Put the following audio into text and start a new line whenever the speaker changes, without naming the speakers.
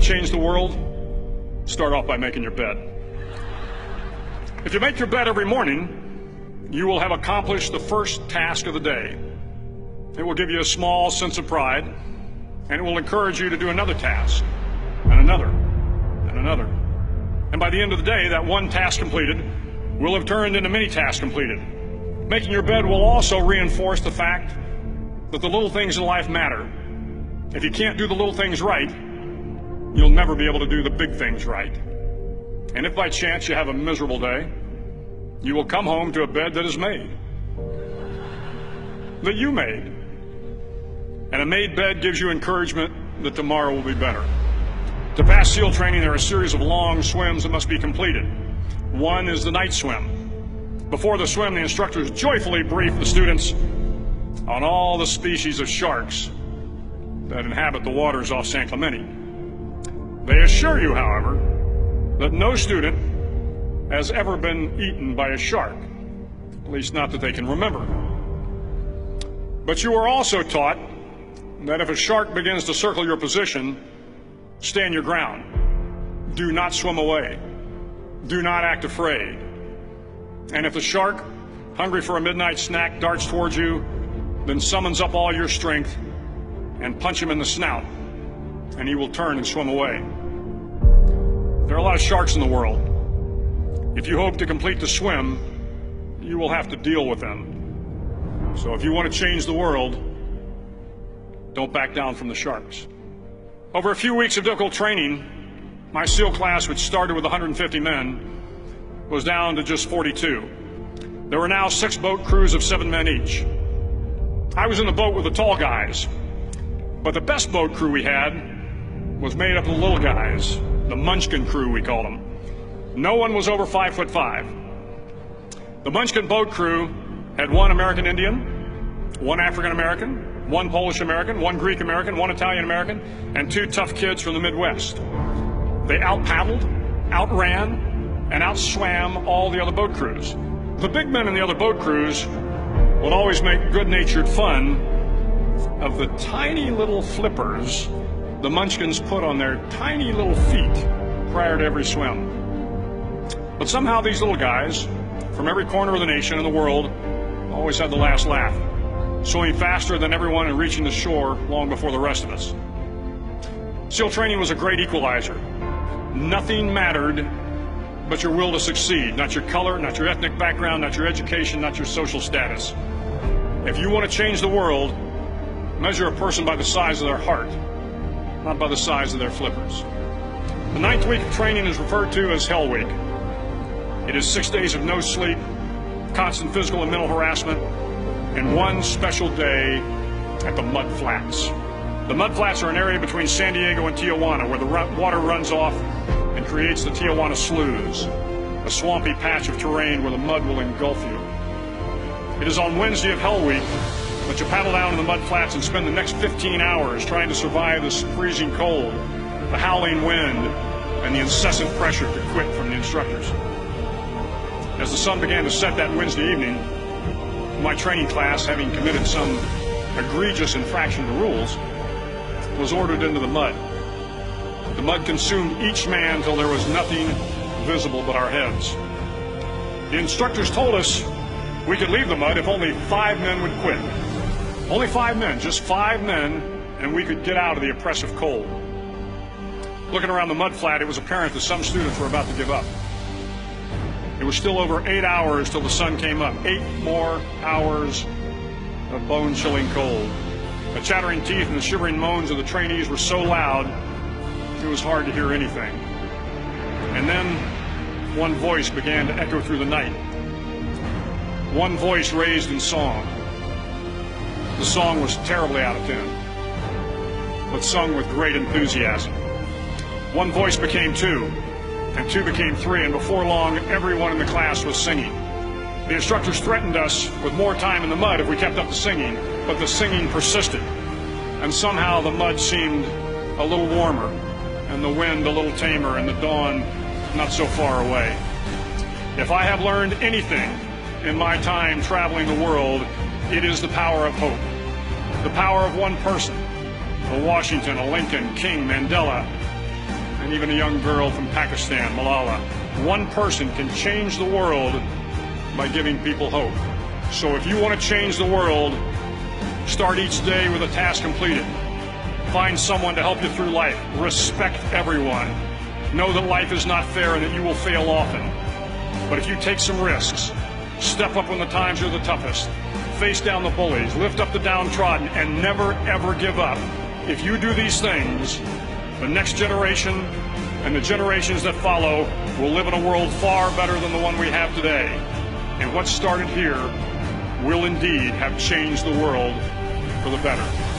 want to change the world? Start off by making your bed. If you make your bed every morning, you will have accomplished the first task of the day. It will give you a small sense of pride, and it will encourage you to do another task, and another, and another. And by the end of the day, that one task completed will have turned into many tasks completed. Making your bed will also reinforce the fact that the little things in life matter. If you can't do the little things right, you'll never be able to do the big things right. And if by chance you have a miserable day, you will come home to a bed that is made, that you made. And a made bed gives you encouragement that tomorrow will be better. To pass SEAL training, there are a series of long swims that must be completed. One is the night swim. Before the swim, the instructors joyfully brief the students on all the species of sharks that inhabit the waters off San Clemente. They assure you, however, that no student has ever been eaten by a shark, at least not that they can remember. But you are also taught that if a shark begins to circle your position, stand your ground. Do not swim away. Do not act afraid. And if the shark, hungry for a midnight snack, darts towards you, then summons up all your strength and punch him in the snout, and he will turn and swim away. There are a lot of sharks in the world. If you hope to complete the swim, you will have to deal with them. So if you want to change the world, don't back down from the sharks. Over a few weeks of difficult training, my SEAL class, which started with 150 men, was down to just 42. There were now 6 boat crews of 7 men each. I was in the boat with the tall guys, but the best boat crew we had was made up of the little guys, the Munchkin crew, we called them. No one was over 5'5". The Munchkin boat crew had 1 American Indian, 1 African American, 1 Polish American, 1 Greek American, 1 Italian American, and 2 tough kids from the Midwest. They out-paddled, outran, and outswam all the other boat crews. The big men in the other boat crews would always make good-natured fun of the tiny little flippers the Munchkins put on their tiny little feet prior to every swim. But somehow these little guys from every corner of the nation and the world always had the last laugh, swimming faster than everyone and reaching the shore long before the rest of us. SEAL training was a great equalizer. Nothing mattered but your will to succeed, not your color, not your ethnic background, not your education, not your social status. If you want to change the world, measure a person by the size of their heart, not by the size of their flippers. The 9th week of training is referred to as Hell Week. It is 6 days of no sleep, constant physical and mental harassment, and 1 special day at the Mud Flats. The Mud Flats are an area between San Diego and Tijuana where the water runs off and creates the Tijuana Sloughs, a swampy patch of terrain where the mud will engulf you. It is on Wednesday of Hell Week that you paddle down to the Mud Flats and spend the next 15 hours trying to survive this freezing cold, the howling wind, and the incessant pressure to quit from the instructors. As the sun began to set that Wednesday evening, my training class, having committed some egregious infraction to rules, was ordered into the mud. The mud consumed each man till there was nothing visible but our heads. The instructors told us we could leave the mud if only 5 men would quit. Only 5 men, just 5 men, and we could get out of the oppressive cold. Looking around the mud flat, it was apparent that some students were about to give up. It was still over 8 hours till the sun came up. 8 more hours of bone-chilling cold. The chattering teeth and the shivering moans of the trainees were so loud, it was hard to hear anything. And then one voice began to echo through the night. One voice raised in song. The song was terribly out of tune, but sung with great enthusiasm. One voice became 2, and 2 became 3, and before long, everyone in the class was singing. The instructors threatened us with more time in the mud if we kept up the singing, but the singing persisted, and somehow the mud seemed a little warmer, and the wind a little tamer, and the dawn not so far away. If I have learned anything in my time traveling the world, it is the power of hope. The power of one person, a Washington, a Lincoln, King, Mandela, and even a young girl from Pakistan, Malala. One person can change the world by giving people hope. So if you want to change the world, start each day with a task completed. Find someone to help you through life. Respect everyone. Know that life is not fair and that you will fail often. But if you take some risks, step up when the times are the toughest, face down the bullies, lift up the downtrodden, and never ever give up. If you do these things, the next generation and the generations that follow will live in a world far better than the one we have today. And what started here will indeed have changed the world for the better.